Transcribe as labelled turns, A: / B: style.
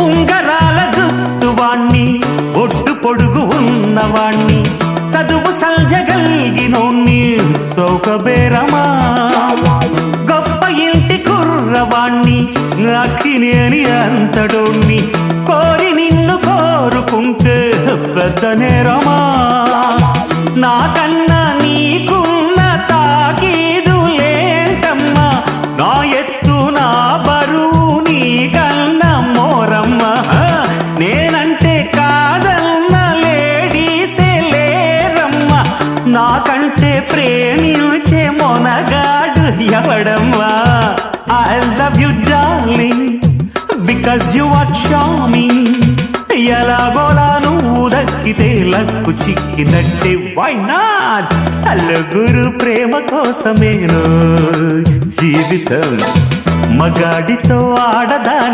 A: ఉంగరాల జుట్టువాణ్ణి ఒడ్డు పొడుగు ఉన్నవాణ్ణి చదువు సల్జగల్గినోణ్ణి సౌకబేరమా గొప్ప ఇంటి కుర్రవాణ్ణి అక్కినేని అంతడోణ్ణి కోరి నిన్ను కోరుకుంటే పెద్ద నేరమా నాకన్నా నీకున్న తాకీదులేంటమ్మా నా ఎత్తు నా బరువు నీకన్నా మోరమ్మా నేనంటే కాదన్న లేడీసే లేరమ్మా నాకంటే ప్రేమించే Monagadu ఎవడమ్మా I love you darling because you are charming ఎలాగోలా నువ్వు దక్కితే లక్కు చిక్కినట్టే why not నలుగురు ప్రేమ కోసమేను జీవితం మగాడితో ఆడదా